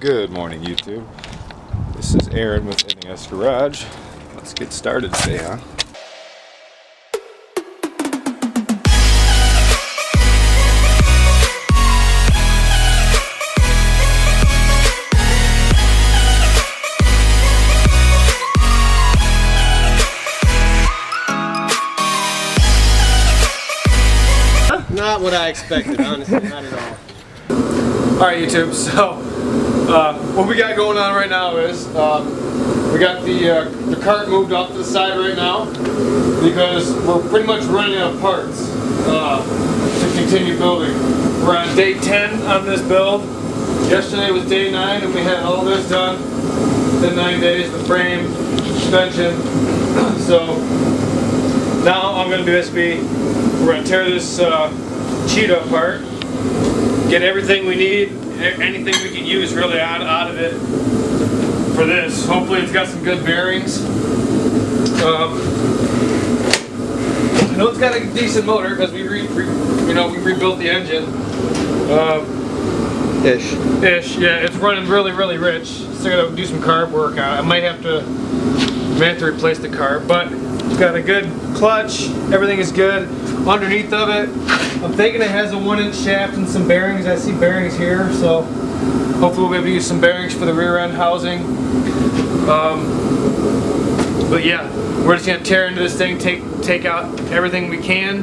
Good morning, YouTube. This is Aaron with N.A.S. Garage. Let's get started today, huh? Not what I expected, honestly, not at all. Alright YouTube, so what we got going on right now is we got the cart moved off to the side right now because we're pretty much running out of parts to continue building. We're on day 10 on this build. Yesterday was day 9 and we had all this done in 9 days, the frame, suspension. So now I'm going to basically, we're going to tear this cheetah apart, get everything we need, anything we can use really out of it for this. Hopefully it's got some good bearings. I know it's got a decent motor because we rebuilt the engine. Ish, yeah, it's running really rich. Still gotta do some carb work on it. I may have to replace the carb, but it's got a good clutch. Everything is good. Underneath of it, I'm thinking it has a 1-inch shaft and some bearings. I see bearings here, so hopefully we'll be able to use some bearings for the rear end housing. But yeah, we're just gonna tear into this thing, take out everything we can.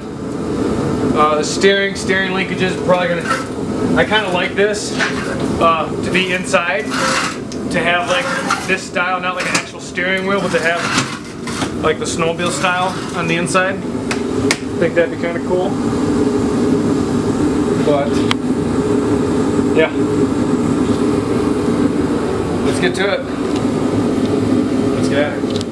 The steering linkages are probably gonna. I kind of like this to be inside, to have like this style, not like an actual steering wheel, but to have like the snowmobile style on the inside. I think that'd be kind of cool. But yeah, let's get to it. Let's get at it.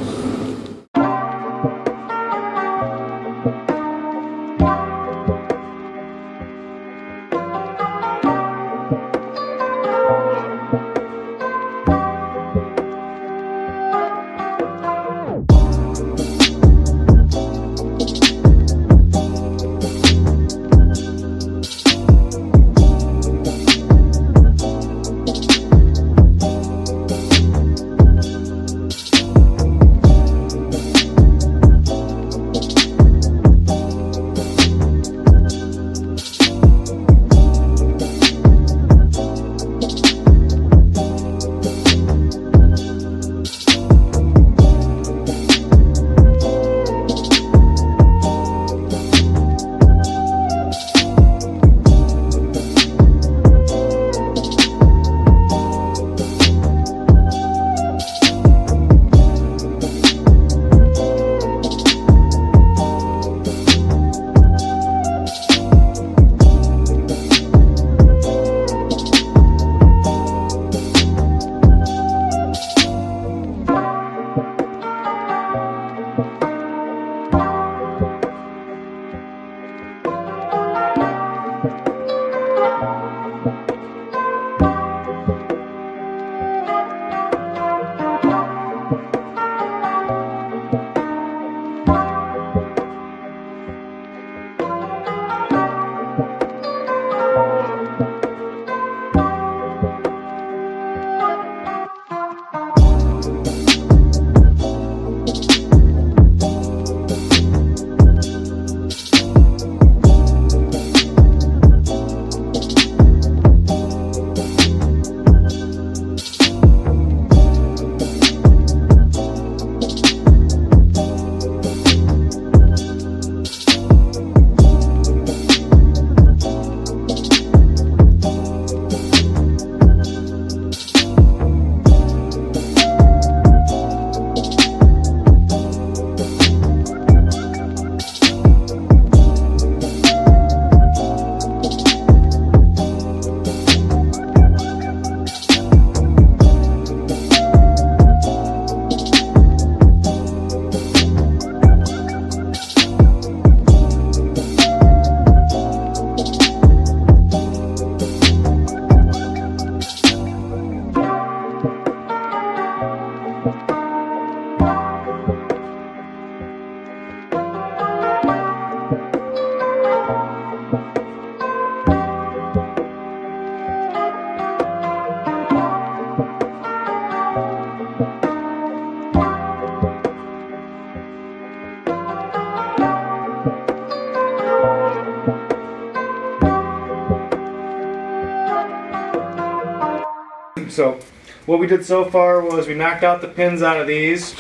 So what we did so far was we knocked out the pins out of these.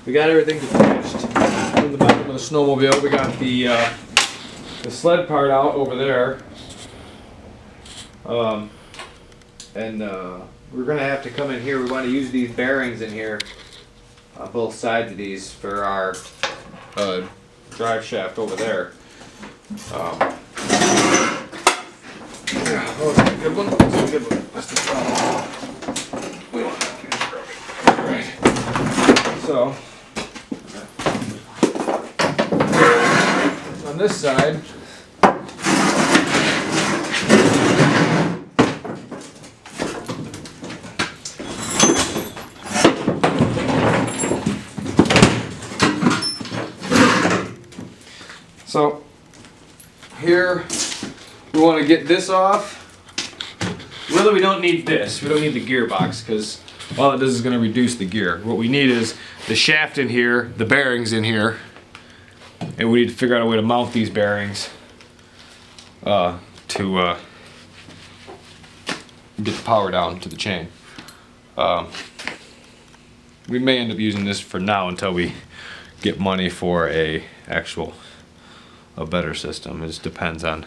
We got everything detached from the bottom of the snowmobile. We got the sled part out over there. We're gonna have to come in here. We want to use these bearings in here on both sides of these for our drive shaft over there. Oh, that's a good one. That's a good one. That's the problem. We want that. Right. So on this side. So here we want to get this off. Really, we don't need this. We don't need the gearbox because all it does is going to reduce the gear. What we need is the shaft in here, the bearings in here, and we need to figure out a way to mount these bearings to get the power down to the chain. We may end up using this for now until we get money for a better system. It just depends on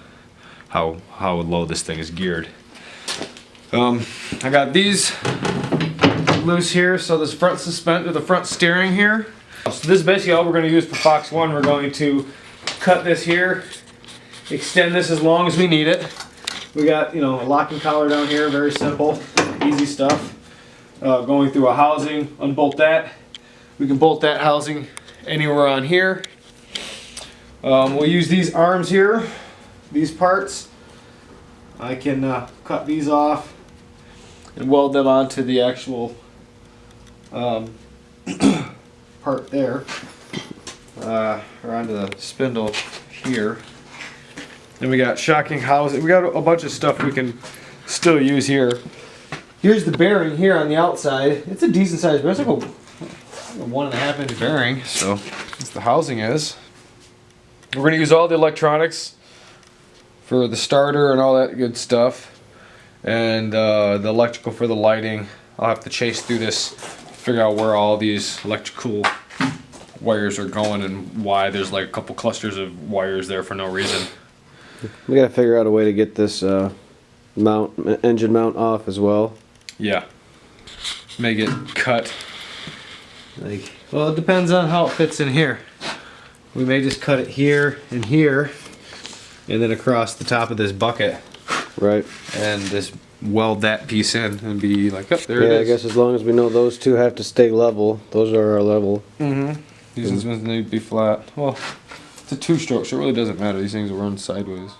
how low this thing is geared. I got these loose here, so this front suspend or the front steering here. So this is basically all we're going to use for Fox 1. We're going to cut this here, extend this as long as we need it. We got, you know, a locking collar down here, very simple, easy stuff. Going through a housing, unbolt that. We can bolt that housing anywhere on here. We'll use these arms here, these parts. I can cut these off and weld them onto the actual part there, or onto the spindle here. Then we got shocking housing. We got a bunch of stuff we can still use here. Here's the bearing here on the outside. It's a decent sized bearing. It's like a 1.5 inch bearing. So that's the housing is. We're going to use all the electronics for the starter and all that good stuff, and the electrical for the lighting. I'll have to chase through this, figure out where all these electrical wires are going and why there's like a couple clusters of wires there for no reason. We gotta figure out a way to get this engine mount off as well. Yeah, may get cut. Like, well, it depends on how it fits in here. We may just cut it here, and then across the top of this bucket. Right. And just weld that piece in and be like, oh, there it is. Yeah, I guess as long as we know those two have to stay level, those are our level. Mm-hmm. These ones need to be flat. Well, it's a 2-stroke, so it really doesn't matter. These things will run sideways.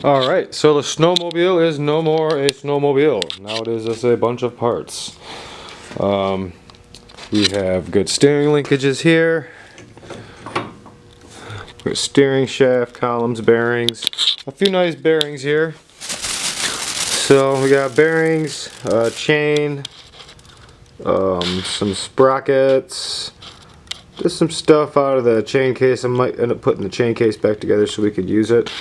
Alright, so the snowmobile is no more a snowmobile. Now it is just a bunch of parts. We have good steering linkages here. Good steering shaft, columns, bearings. A few nice bearings here. So we got bearings, chain, some sprockets, just some stuff out of the chain case. I might end up putting the chain case back together so we could use it.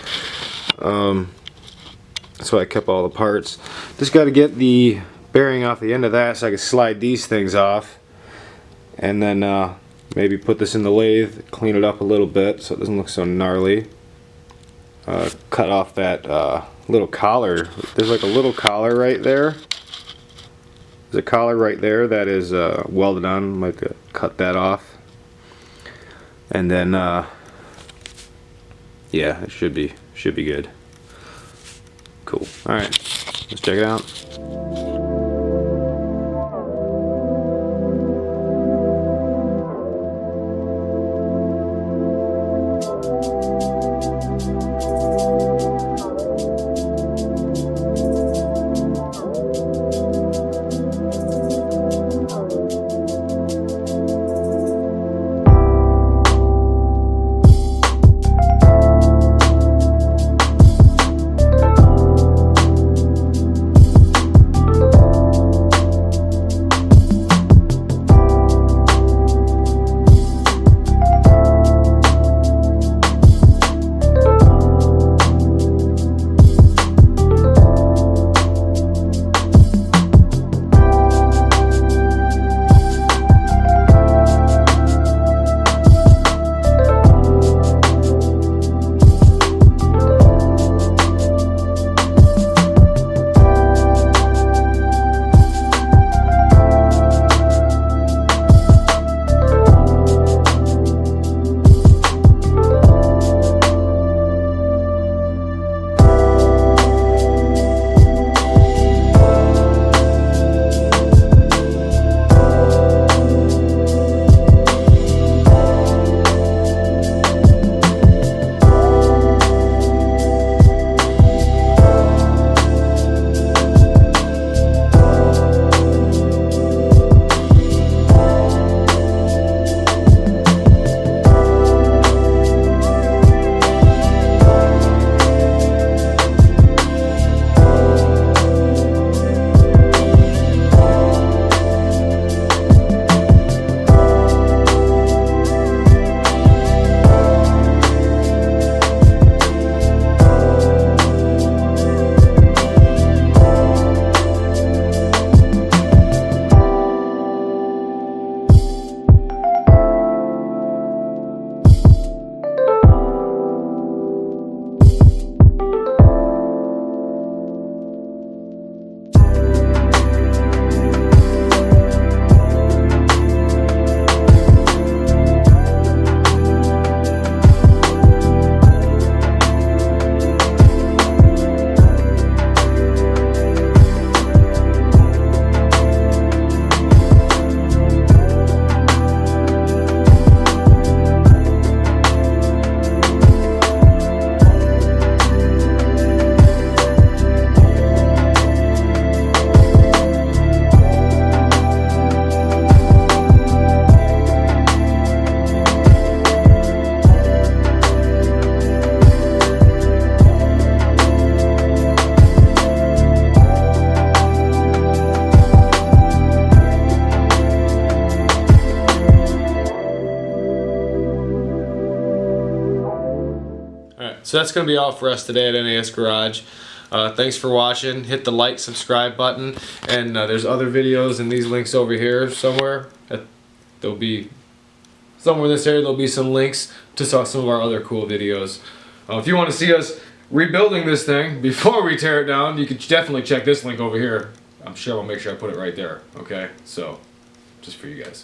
That's why I kept all the parts. Just got to get the bearing off the end of that so I can slide these things off, and then maybe put this in the lathe, clean it up a little bit so it doesn't look so gnarly. Cut off that little collar. There's like a little collar right there. There's a collar right there that is welded on. Might cut that off, and then yeah, it should be good. Cool. Alright, let's check it out. Alright, so that's going to be all for us today at N.A.S. Garage. Thanks for watching. Hit the like, subscribe button, and there's other videos and these links over here somewhere. There'll be somewhere in this area. There'll be some links to some of our other cool videos. If you want to see us rebuilding this thing before we tear it down, you can definitely check this link over here. I'm sure I'll make sure I put it right there. Okay, so just for you guys.